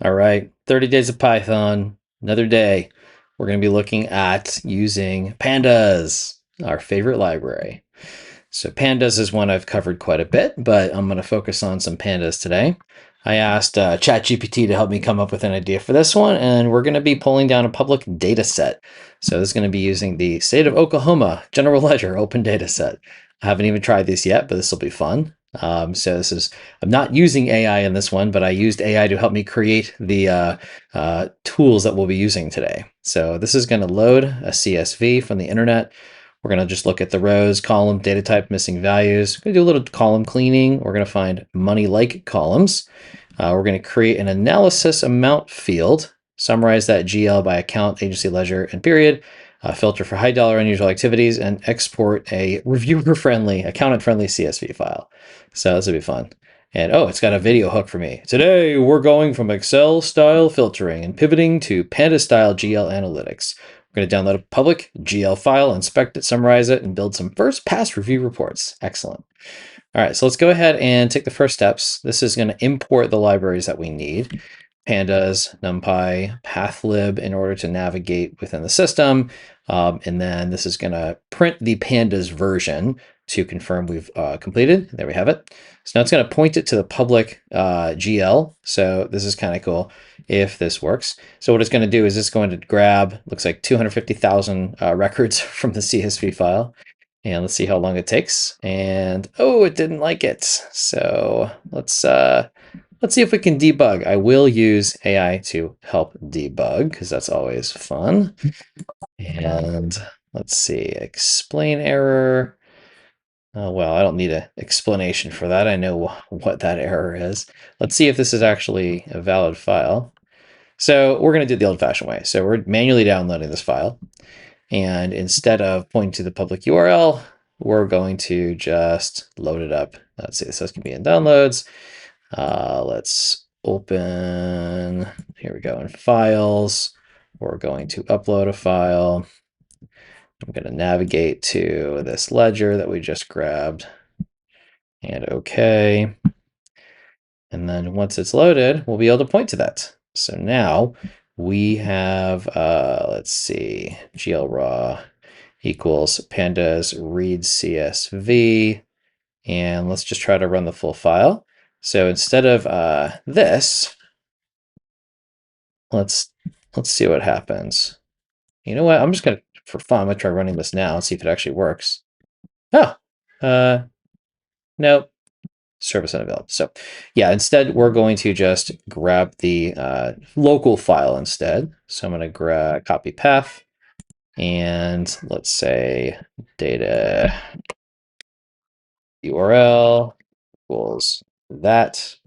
All right, 30 days of Python, another day. We're going to be looking at using Pandas, our favorite library. So Pandas is one I've covered quite a bit, but I'm going to focus on some Pandas today. I asked ChatGPT to help me come up with an idea for this one, and we're going to be pulling down a public data set. So this is going to be using the state of Oklahoma General Ledger Open Data Set. I haven't even tried this yet, but this will be fun. So I'm not using AI in this one, but I used AI to help me create the tools that we'll be using today. So this is going to load a CSV from the internet. We're going to just look at the rows, column, data type, missing values. We're going to do a little column cleaning. We're going to find money-like columns. We're going to create an analysis amount field, summarize that GL by account, agency, ledger, and period, filter for high dollar unusual activities, and export a reviewer-friendly, accountant-friendly CSV file. So this will be fun. And oh, it's got a video hook for me. Today, we're going from Excel-style filtering and pivoting to Panda-style GL analytics. We're going to download a public GL file, inspect it, summarize it, and build some first pass review reports. Excellent. All right, so let's go ahead and take the first steps. This is going to import the libraries that we need. Pandas, NumPy, Pathlib in order to navigate within the system. And then this is going to print the Pandas version to confirm we've completed. There we have it. So now it's going to point it to the public GL. So this is kind of cool if this works. So what it's going to do is it's going to grab, looks like 250,000 records from the CSV file. And let's see how long it takes. And oh, it didn't like it. So let's see if we can debug. I will use AI to help debug because that's always fun. And let's see, explain error. Well, I don't need an explanation for that. I know what that error is. Let's see if this is actually a valid file. So we're going to do it the old-fashioned way. So we're manually downloading this file. And instead of pointing to the public URL, we're going to just load it up. Let's see, this can be in downloads. Let's open, here we go, in files. We're going to upload a file. I'm going to navigate to this ledger that we just grabbed and OK. And then once it's loaded, we'll be able to point to that. So now we have, let's see, GL raw equals pandas read CSV. And let's just try to run the full file. So instead of this, let's see what happens. You know what? I'm just going to, for fun, I'm going to try running this now and see if it actually works. Oh, nope. Service unavailable. So yeah, instead, we're going to just grab the local file instead. So I'm going to copy path. And let's say data URL equals that.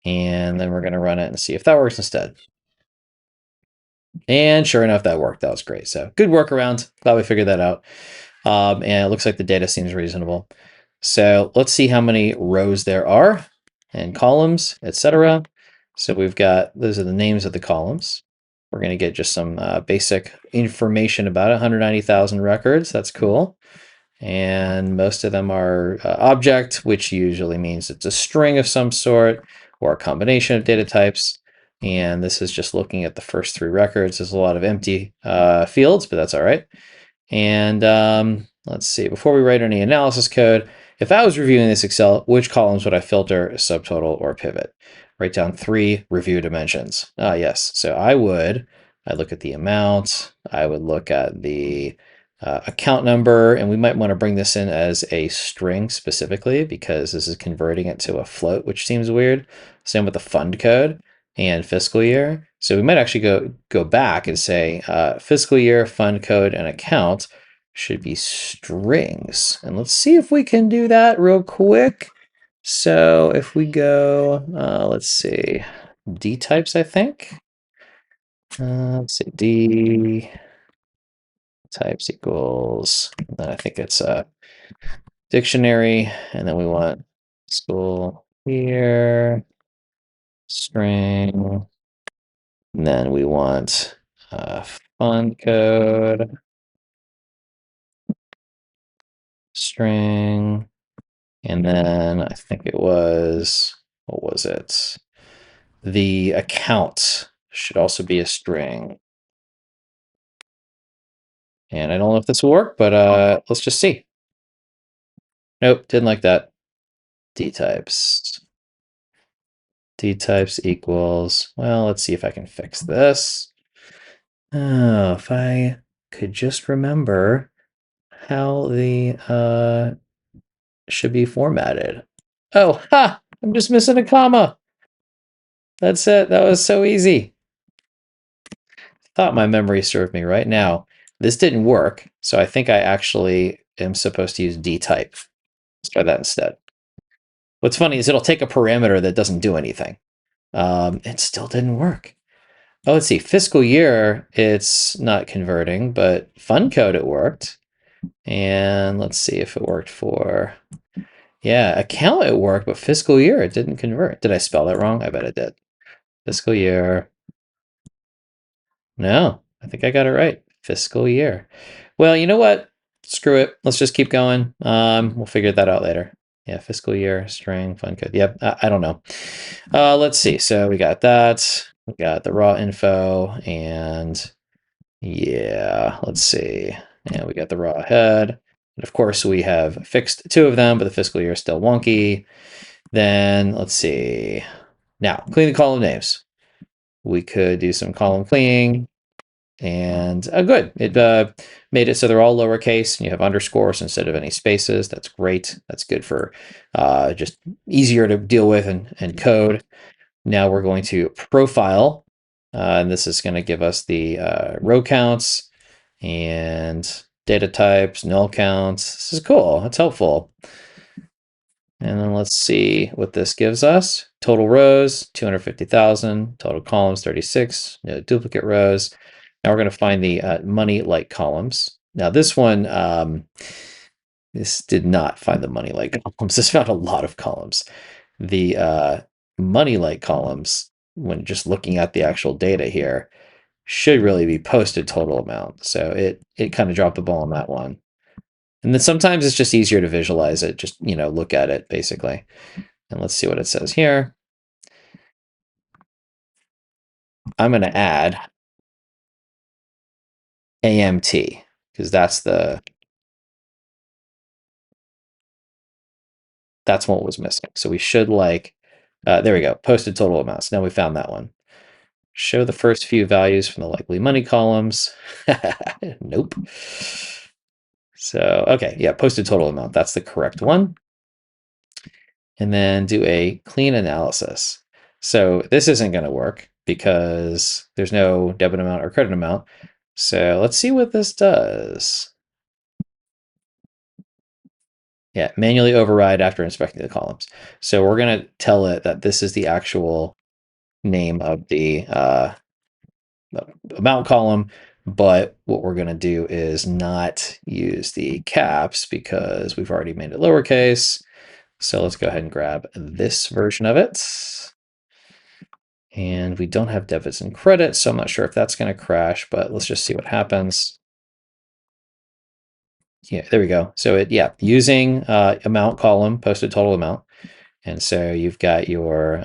And then we're going to run it and see if that works instead. And sure enough, that worked. That was great. So good workaround. Glad we figured that out. And it looks like the data seems reasonable. So let's see how many rows there are and columns, etc. So we've got, those are the names of the columns. We're going to get just some basic information about it, 190,000 records. That's cool. And most of them are object, which usually means it's a string of some sort or a combination of data types. And this is just looking at the first 3 records. There's a lot of empty fields, but that's all right. And let's see, before we write any analysis code, if I was reviewing this Excel, which columns would I filter, subtotal, or pivot? Write down 3 review dimensions. Yes, so I'd look at the amount, I would look at the account number, and we might want to bring this in as a string specifically because this is converting it to a float, which seems weird. Same with the fund code and fiscal year. So we might actually go back and say fiscal year, fund code, and account should be strings. And let's see if we can do that real quick. So if we go, let's see, dtypes, I think. Let's see, d types equals, then I think it's a dictionary, and then we want school year, string, and then we want fund code, string, and then I think it was, what was it? The account should also be a string. And I don't know if this will work, but let's just see. Nope, didn't like that. Dtypes. Dtypes equals, well, let's see if I can fix this. Oh, if I could just remember how the should be formatted. Oh, ha! I'm just missing a comma. That's it. That was so easy. Thought my memory served me right. Now. This didn't work, so I think I actually am supposed to use dtype. Let's try that instead. What's funny is it'll take a parameter that doesn't do anything. It still didn't work. Oh, let's see. Fiscal year, it's not converting, but fun code, it worked. And let's see if it worked for, yeah, account, it worked, but fiscal year, it didn't convert. Did I spell that wrong? I bet it did. Fiscal year. No, I think I got it right. Fiscal year. Well, you know what? Screw it. Let's just keep going. We'll figure that out later. Yeah, fiscal year, string, fun code. Yep, I don't know. Let's see. So we got that. We got the raw info, and yeah, let's see. And we got the raw head. And of course, we have fixed two of them, but the fiscal year is still wonky. Then let's see. Now, clean the column names. We could do some column cleaning. And good. It made it so they're all lowercase and you have underscores instead of any spaces. That's great. That's good for just easier to deal with and code. Now we're going to profile, and this is going to give us the row counts and data types, null counts. This is cool. That's helpful. And then let's see what this gives us. Total rows, 250,000. Total columns, 36. No duplicate rows. Now we're going to find the money-like columns. Now this one, this did not find the money-like columns. This found a lot of columns. The money-like columns, when just looking at the actual data here, should really be posted total amount. So it kind of dropped the ball on that one. And then sometimes it's just easier to visualize it, just, look at it, basically. And let's see what it says here. I'm going to add AMT, because that's what was missing. So we should there we go, posted total amounts. Now we found that one. Show the first few values from the likely money columns. Nope. So, okay, yeah, posted total amount. That's the correct one. And then do a clean analysis. So this isn't going to work because there's no debit amount or credit amount. So let's see what this does. Yeah, manually override after inspecting the columns. So we're going to tell it that this is the actual name of the amount column, but what we're going to do is not use the caps because we've already made it lowercase. So let's go ahead and grab this version of it. And we don't have debits and credits, so I'm not sure if that's going to crash, but let's just see what happens. Yeah, there we go. So using amount column, posted total amount. And so you've got your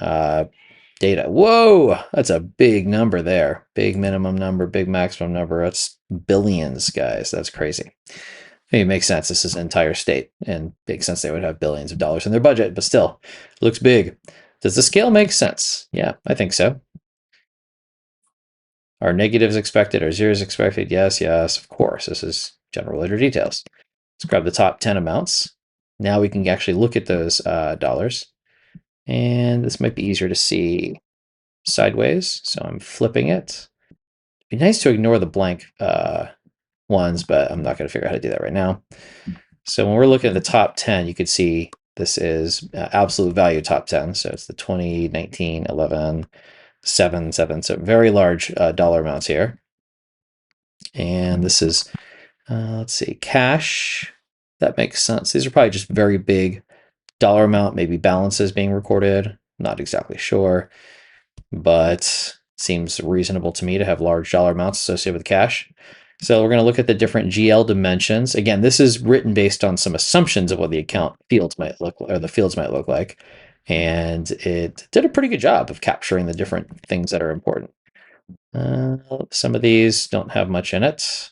data. Whoa, that's a big number there. Big minimum number, big maximum number. That's billions, guys. That's crazy. I mean, it makes sense. This is an entire state, and makes sense they would have billions of dollars in their budget, but still, it looks big. Does the scale make sense? Yeah, I think so. Are negatives expected? Are zeros expected? Yes, of course. This is general ledger details. Let's grab the top 10 amounts. Now we can actually look at those dollars. And this might be easier to see sideways, so I'm flipping it. It'd be nice to ignore the blank ones, but I'm not going to figure out how to do that right now. So when we're looking at the top 10, you could see this is absolute value top 10. So it's the 20, 19, 11, 7, 7. So very large dollar amounts here. And this is, let's see, cash. That makes sense. These are probably just very big dollar amount, maybe balances being recorded. Not exactly sure, but seems reasonable to me to have large dollar amounts associated with cash. So we're going to look at the different GL dimensions. Again, this is written based on some assumptions of what the account fields might look, or the fields might look like. and it did a pretty good job of capturing the different things that are important. Some of these don't have much in it.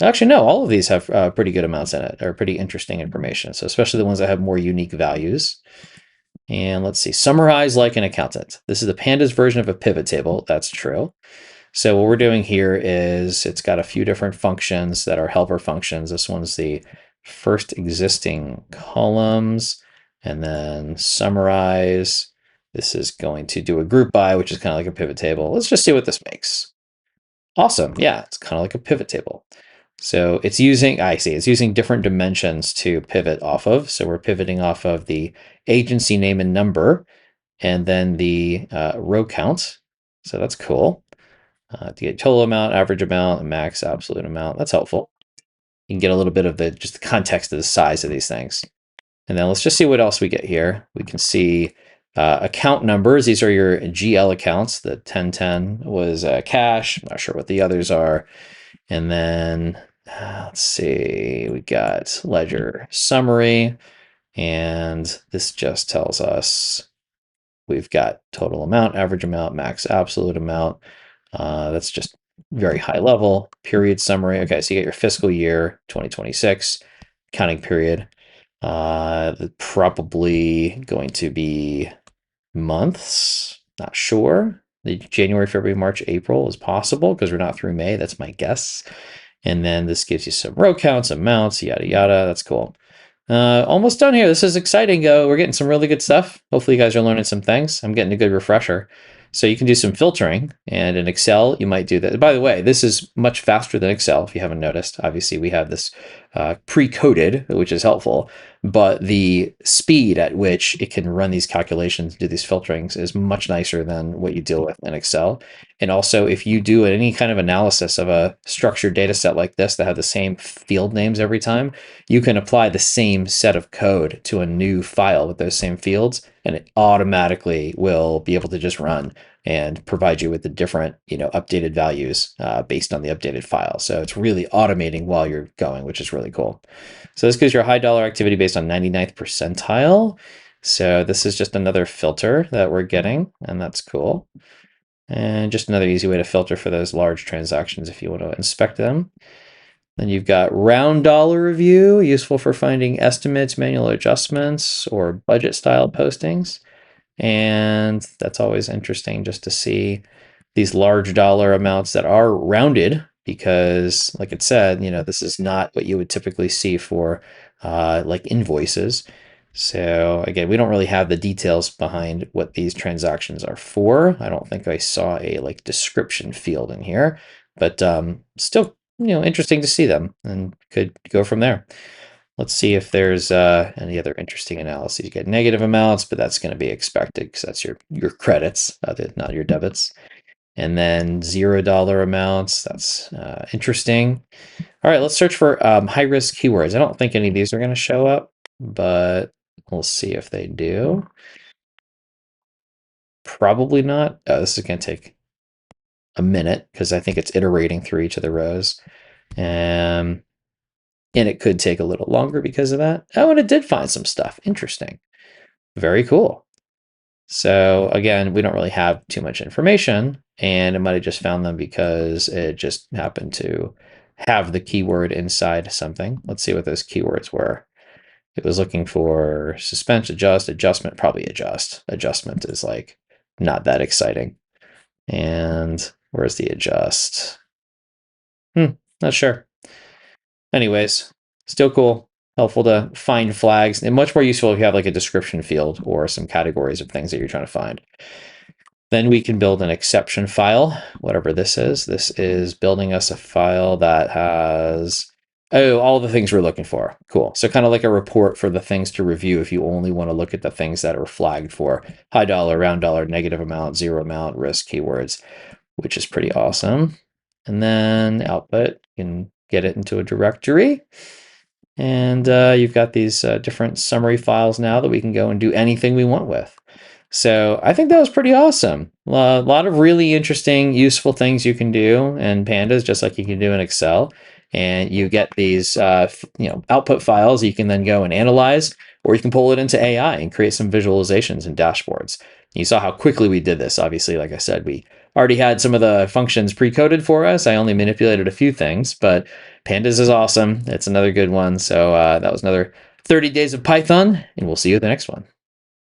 Actually, no, all of these have pretty good amounts in it, or pretty interesting information. So especially the ones that have more unique values. And let's see, summarize like an accountant. This is the Pandas version of a pivot table. That's true. So what we're doing here is it's got a few different functions that are helper functions. This one's the first existing columns, and then summarize. This is going to do a group by, which is kind of like a pivot table. Let's just see what this makes. Awesome. Yeah, it's kind of like a pivot table. So it's using, I see, it's using different dimensions to pivot off of. So we're pivoting off of the agency name and number, and then the row count. So that's cool. To get total amount, average amount, and max absolute amount. That's helpful. You can get a little bit of just the context of the size of these things. And then let's just see what else we get here. We can see account numbers. These are your GL accounts. The 1010 was cash. I'm not sure what the others are. And then let's see, we got ledger summary, and this just tells us we've got total amount, average amount, max absolute amount. That's just very high level. Period summary. Okay, so you get your fiscal year 2026 counting period. Probably going to be months. Not sure. The January, February, March, April is possible because we're not through May. That's my guess. And then this gives you some row counts, amounts, yada, yada. That's cool. Almost done here. This is exciting. We're getting some really good stuff. Hopefully you guys are learning some things. I'm getting a good refresher. So you can do some filtering, and in Excel, you might do that. By the way, this is much faster than Excel, if you haven't noticed. Obviously, we have this pre-coded, which is helpful, but the speed at which it can run these calculations, do these filterings, is much nicer than what you deal with in Excel. And also, if you do any kind of analysis of a structured data set like this that have the same field names every time, you can apply the same set of code to a new file with those same fields, and it automatically will be able to just run and provide you with the different, updated values based on the updated file. So it's really automating while you're going, which is really cool. So this gives you a high dollar activity based on 99th percentile. So this is just another filter that we're getting, and that's cool. And just another easy way to filter for those large transactions if you want to inspect them. Then you've got round dollar review, useful for finding estimates, manual adjustments, or budget style postings. And that's always interesting just to see these large dollar amounts that are rounded, because like it said, this is not what you would typically see for like invoices. So again, we don't really have the details behind what these transactions are for. I don't think I saw a description field in here, but still, interesting to see them, and could go from there. Let's see if there's any other interesting analyses. You get negative amounts, but that's going to be expected because that's your credits, not your debits. And then $0 amounts. That's interesting. All right, let's search for high-risk keywords. I don't think any of these are going to show up, but we'll see if they do. Probably not. Oh, this is going to take a minute because I think it's iterating through each of the rows. And it could take a little longer because of that. Oh, and it did find some stuff. Interesting. Very cool. So again, we don't really have too much information, and it might have just found them because it just happened to have the keyword inside something. Let's see what those keywords were. It was looking for suspense, adjust, adjustment, probably adjust. Adjustment is not that exciting. And where's the adjust? Not sure. Anyways, still cool. Helpful to find flags, and much more useful if you have a description field or some categories of things that you're trying to find. Then we can build an exception file, whatever this is. This is building us a file that has, all the things we're looking for. Cool. So kind of like a report for the things to review if you only want to look at the things that are flagged for high dollar, round dollar, negative amount, zero amount, risk keywords, which is pretty awesome. And then output, you can get it into a directory. And you've got these different summary files now that we can go and do anything we want with. So I think that was pretty awesome. A lot of really interesting, useful things you can do in Pandas, just like you can do in Excel. And you get these output files you can then go and analyze, or you can pull it into AI and create some visualizations and dashboards. You saw how quickly we did this. Obviously, like I said, we already had some of the functions pre-coded for us. I only manipulated a few things, but Pandas is awesome. It's another good one. So that was another 30 days of Python, and we'll see you at the next one.